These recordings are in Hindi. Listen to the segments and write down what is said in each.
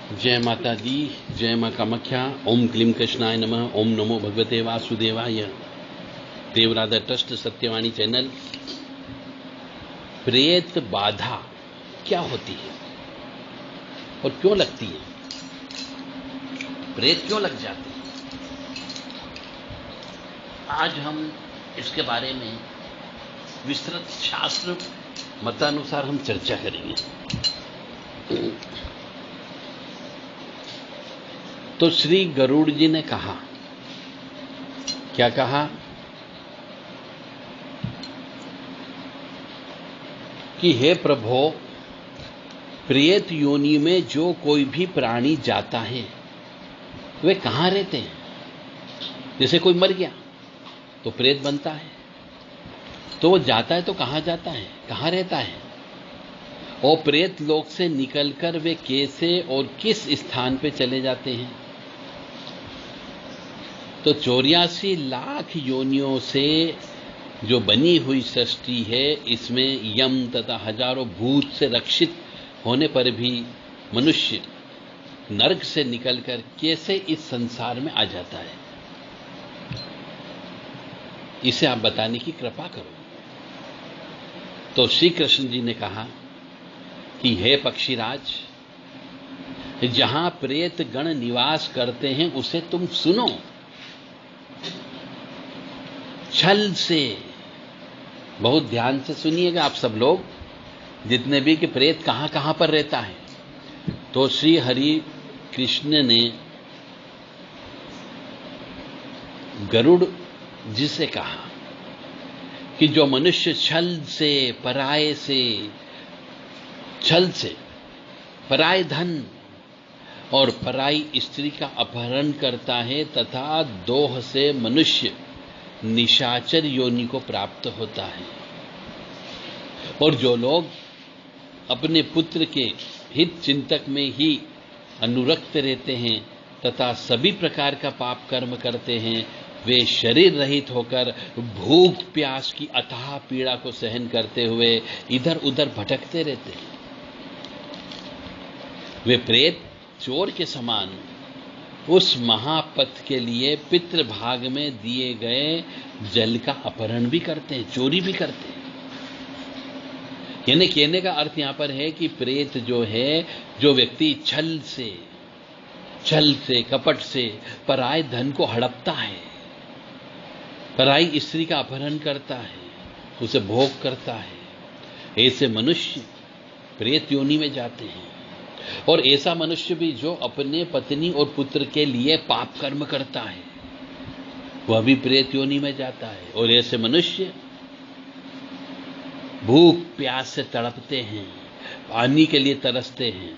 जय माता दी, जय मां कामाख्या। ओम क्लीम कृष्णाय नमः। ओम नमो भगवते वासुदेवाय। देवराधा ट्रस्ट सत्यवाणी चैनल। प्रेत बाधा क्या होती है और क्यों लगती है? प्रेत क्यों लग जाते हैं? आज हम इसके बारे में विस्तृत शास्त्र मतानुसार हम चर्चा करेंगे। तो श्री गरुड़ जी ने कहा, क्या कहा कि हे प्रभो, प्रेत योनि में जो कोई भी प्राणी जाता है वे कहां रहते हैं? जैसे कोई मर गया तो प्रेत बनता है, तो वो जाता है तो कहां जाता है, कहां रहता है? और प्रेत लोक से निकलकर वे कैसे और किस स्थान पे चले जाते हैं? तो 84 लाख योनियों से जो बनी हुई सृष्टि है, इसमें यम तथा हजारों भूत से रक्षित होने पर भी मनुष्य नरक से निकलकर कैसे इस संसार में आ जाता है, इसे आप बताने की कृपा करो। तो श्री कृष्ण जी ने कहा कि हे पक्षीराज, जहां प्रेत गण निवास करते हैं उसे तुम सुनो। छल से, बहुत ध्यान से सुनिएगा आप सब लोग, जितने भी कि प्रेत कहां कहां पर रहता है। तो श्री हरि कृष्ण ने गरुड़ जी से कहा कि जो मनुष्य छल से, पराय धन और पराई स्त्री का अपहरण करता है तथा दोह से मनुष्य निशाचर योनि को प्राप्त होता है, और जो लोग अपने पुत्र के हित चिंतक में ही अनुरक्त रहते हैं तथा सभी प्रकार का पाप कर्म करते हैं, वे शरीर रहित होकर भूख प्यास की अथाह पीड़ा को सहन करते हुए इधर उधर भटकते रहते हैं। वे प्रेत चोर के समान उस महापथ के लिए पितृभाग में दिए गए जल का अपहरण भी करते हैं, चोरी भी करते हैं। यानी कहने का अर्थ यहां पर है कि प्रेत जो है, जो व्यक्ति छल से कपट से पराय धन को हड़पता है, पराई स्त्री का अपहरण करता है, उसे भोग करता है, ऐसे मनुष्य प्रेत योनि में जाते हैं। और ऐसा मनुष्य भी जो अपने पत्नी और पुत्र के लिए पाप कर्म करता है, वह भी प्रेत योनि में जाता है। और ऐसे मनुष्य भूख प्यास से तड़पते हैं, पानी के लिए तरसते हैं,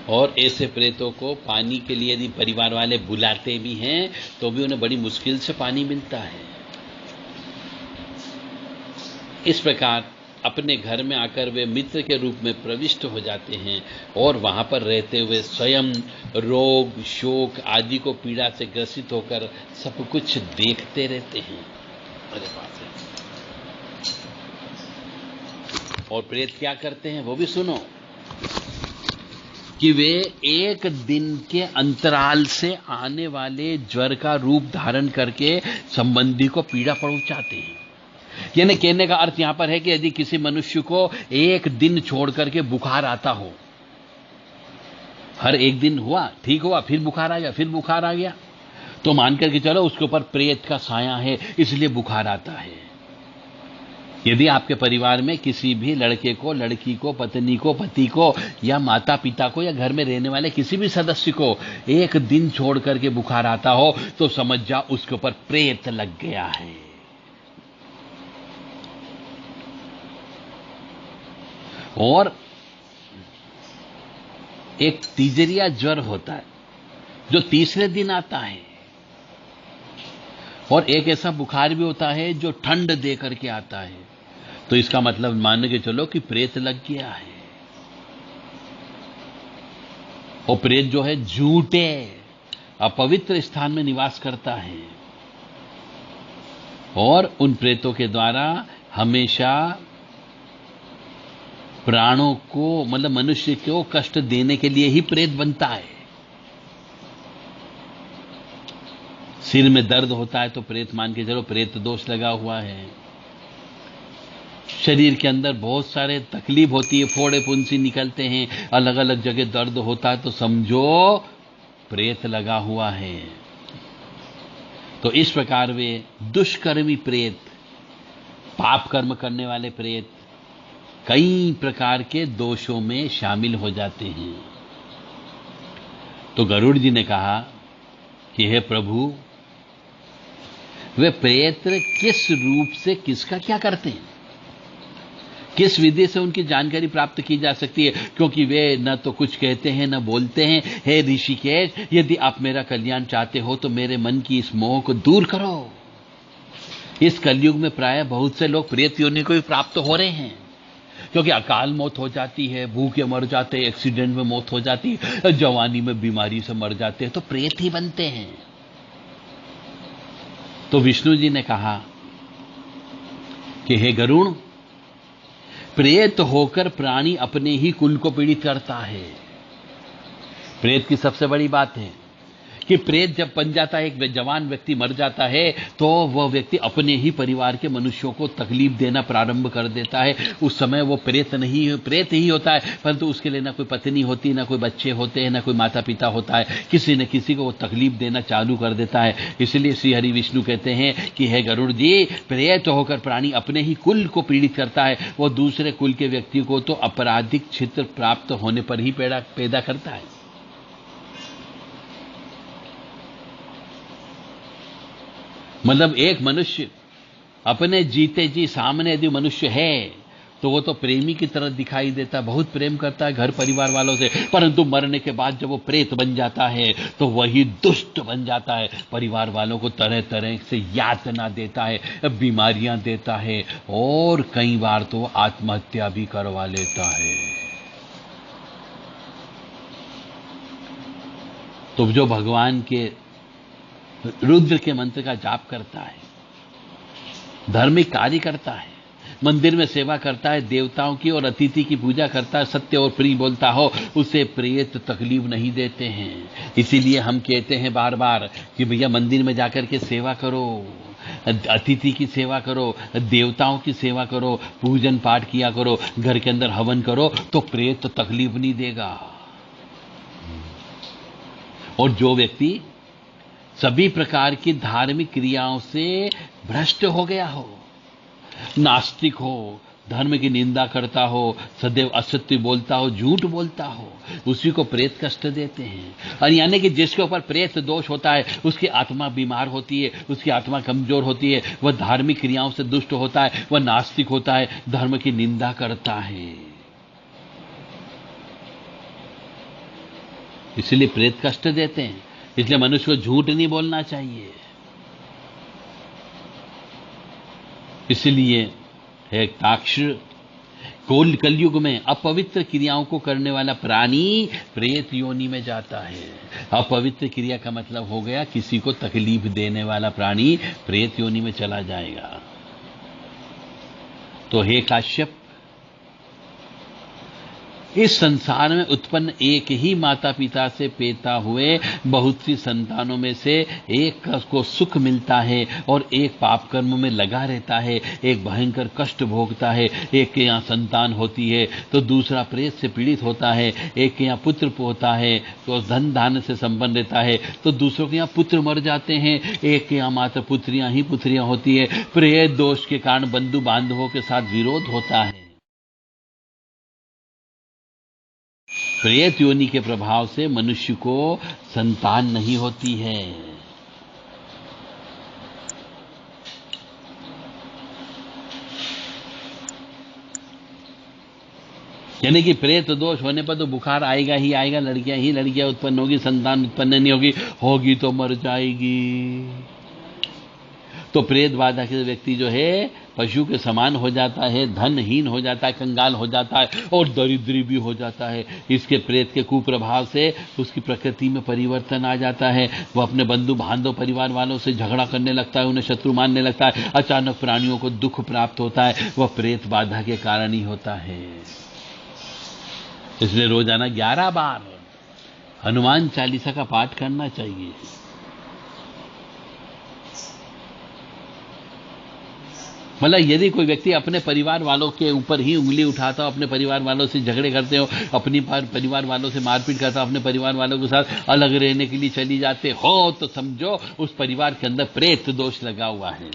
और ऐसे प्रेतों को पानी के लिए यदि परिवार वाले बुलाते भी हैं तो भी उन्हें बड़ी मुश्किल से पानी मिलता है। इस प्रकार अपने घर में आकर वे मित्र के रूप में प्रविष्ट हो जाते हैं और वहां पर रहते हुए स्वयं रोग शोक आदि को पीड़ा से ग्रसित होकर सब कुछ देखते रहते हैं। अरे बाप रे! और प्रेत क्या करते हैं वो भी सुनो, कि वे एक दिन के अंतराल से आने वाले ज्वर का रूप धारण करके संबंधी को पीड़ा पहुंचाते हैं। यानी कहने का अर्थ यहां पर है कि यदि किसी मनुष्य को एक दिन छोड़ करके बुखार आता हो, हर एक दिन हुआ, ठीक हुआ, फिर बुखार आ गया, तो मान करके चलो उसके ऊपर प्रेत का साया है, इसलिए बुखार आता है। यदि आपके परिवार में किसी भी लड़के को, लड़की को, पत्नी को, पति को, या माता पिता को, या घर में रहने वाले किसी भी सदस्य को एक दिन छोड़ करके बुखार आता हो, तो समझ जाओ उसके ऊपर प्रेत लग गया है। और एक तीजरिया ज्वर होता है जो तीसरे दिन आता है, और एक ऐसा बुखार भी होता है जो ठंड दे करके आता है। तो इसका मतलब मान के चलो कि प्रेत लग गया है। और प्रेत जो है झूठे अपवित्र स्थान में निवास करता है, और उन प्रेतों के द्वारा हमेशा प्राणों को मतलब मनुष्य को कष्ट देने के लिए ही प्रेत बनता है। सिर में दर्द होता है तो प्रेत मान के चलो प्रेत दोष लगा हुआ है। शरीर के अंदर बहुत सारे तकलीफ होती है, फोड़े फुंसी निकलते हैं, अलग अलग जगह दर्द होता है तो समझो प्रेत लगा हुआ है। तो इस प्रकार वे दुष्कर्मी प्रेत, पाप कर्म करने वाले प्रेत कई प्रकार के दोषों में शामिल हो जाते हैं। तो गरुड़ जी ने कहा कि हे प्रभु, वे प्रेत किस रूप से किसका क्या करते हैं, किस विधि से उनकी जानकारी प्राप्त की जा सकती है, क्योंकि वे न तो कुछ कहते हैं न बोलते हैं। हे ऋषिकेश, यदि आप मेरा कल्याण चाहते हो तो मेरे मन की इस मोह को दूर करो। इस कलयुग में प्राय बहुत से लोग प्रेत योनि को भी प्राप्त हो रहे हैं, क्योंकि अकाल मौत हो जाती है, भूखे मर जाते हैं, एक्सीडेंट में मौत हो जाती है, जवानी में बीमारी से मर जाते हैं, तो प्रेत ही बनते हैं। तो विष्णु जी ने कहा कि हे गरुड़, प्रेत होकर प्राणी अपने ही कुल को पीड़ित करता है। प्रेत की सबसे बड़ी बात है कि प्रेत जब बन जाता है, एक जवान व्यक्ति मर जाता है, तो वह व्यक्ति अपने ही परिवार के मनुष्यों को तकलीफ देना प्रारंभ कर देता है। उस समय वो प्रेत ही होता है, परंतु उसके लिए ना कोई पत्नी होती, ना कोई बच्चे होते हैं, ना कोई माता पिता होता है, किसी न किसी को वो तकलीफ देना चालू कर देता है। इसलिए श्री हरि विष्णु कहते हैं कि हे गरुड़ जी, प्रेत होकर प्राणी अपने ही कुल को पीड़ित करता है, वो दूसरे कुल के व्यक्ति को तो आपराधिक चित्त प्राप्त होने पर ही पैदा करता है। मतलब एक मनुष्य अपने जीते जी सामने यदि मनुष्य है तो वो तो प्रेमी की तरह दिखाई देता है, बहुत प्रेम करता है घर परिवार वालों से, परंतु मरने के बाद जब वो प्रेत बन जाता है तो वही दुष्ट बन जाता है, परिवार वालों को तरह तरह से यातना देता है, बीमारियां देता है, और कई बार तो आत्महत्या भी करवा लेता है। तो जो भगवान के रुद्र के मंत्र का जाप करता है, धार्मिक कार्य करता है, मंदिर में सेवा करता है, देवताओं की और अतिथि की पूजा करता है, सत्य और प्रिय बोलता हो, उसे प्रेत तकलीफ नहीं देते हैं। इसीलिए हम कहते हैं बार बार कि भैया मंदिर में जाकर के सेवा करो, अतिथि की सेवा करो, देवताओं की सेवा करो, पूजन पाठ किया करो, घर के अंदर हवन करो, तो प्रेत तकलीफ नहीं देगा। और जो व्यक्ति सभी प्रकार की धार्मिक क्रियाओं से भ्रष्ट हो गया हो, नास्तिक हो, धर्म की निंदा करता हो, सदैव असत्य बोलता हो, झूठ बोलता हो, उसी को प्रेत कष्ट देते हैं। और यानी कि जिसके ऊपर प्रेत दोष होता है उसकी आत्मा बीमार होती है, उसकी आत्मा कमजोर होती है, वह धार्मिक क्रियाओं से दुष्ट होता है, वह नास्तिक होता है, धर्म की निंदा करता है। इसलिए प्रेत कष्ट देते हैं। इसलिए मनुष्य को झूठ नहीं बोलना चाहिए। इसलिए एक ताक्ष कलयुग में अपवित्र क्रियाओं को करने वाला प्राणी प्रेत योनि में जाता है। अपवित्र क्रिया का मतलब हो गया किसी को तकलीफ देने वाला प्राणी प्रेत योनि में चला जाएगा। तो हे काश्यप, इस संसार में उत्पन्न एक ही माता पिता से पैदा हुए बहुत सी संतानों में से एक को सुख मिलता है और एक पाप कर्म में लगा रहता है, एक भयंकर कष्ट भोगता है। एक के यहाँ संतान होती है तो दूसरा प्रेत से पीड़ित होता है, एक के यहाँ पुत्र होता है तो धन धान्य से संपन्न रहता है, तो दूसरों के यहाँ पुत्र मर जाते हैं, एक के यहाँ मात्र पुत्रियां ही पुत्रियां होती है। प्रेत दोष के कारण बंधु बांधवों के साथ विरोध होता है। प्रेत योनि के प्रभाव से मनुष्य को संतान नहीं होती है। यानी कि प्रेत दोष होने पर तो बुखार आएगा ही आएगा, लड़कियां ही लड़कियां उत्पन्न होगी, संतान उत्पन्न नहीं होगी, होगी तो मर जाएगी। तो प्रेत बाधा के व्यक्ति जो है पशु के समान हो जाता है, धनहीन हो जाता है, कंगाल हो जाता है और दरिद्री भी हो जाता है। इसके प्रेत के कुप्रभाव से उसकी प्रकृति में परिवर्तन आ जाता है। वह अपने बंधु बांधव परिवार वालों से झगड़ा करने लगता है, उन्हें शत्रु मानने लगता है। अचानक प्राणियों को दुख प्राप्त होता है, वह प्रेत बाधा के कारण ही होता है। इसलिए रोजाना 11 बार हनुमान चालीसा का पाठ करना चाहिए। मतलब यदि कोई व्यक्ति अपने परिवार वालों के ऊपर ही उंगली उठाता हो, अपने परिवार वालों से झगड़े करते हो, अपनी परिवार वालों से मारपीट करता हो, अपने परिवार वालों के साथ अलग रहने के लिए चली जाते हो, तो समझो उस परिवार के अंदर प्रेत दोष लगा हुआ है।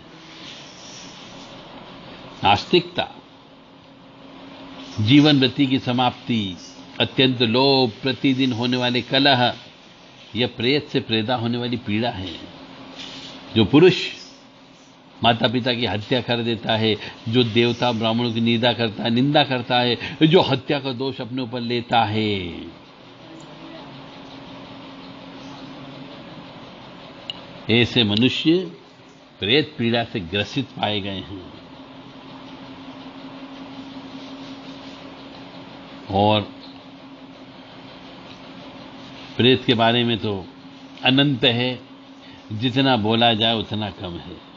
नास्तिकता, जीवन वृत्ति की समाप्ति, अत्यंत लोभ, प्रतिदिन होने वाले कलह, यह प्रेत से पैदा होने वाली पीड़ा है। जो पुरुष माता पिता की हत्या कर देता है, जो देवता ब्राह्मणों की निंदा करता है, जो हत्या का दोष अपने ऊपर लेता है, ऐसे मनुष्य प्रेत पीड़ा से ग्रसित पाए गए हैं। और प्रेत के बारे में तो अनंत है, जितना बोला जाए उतना कम है।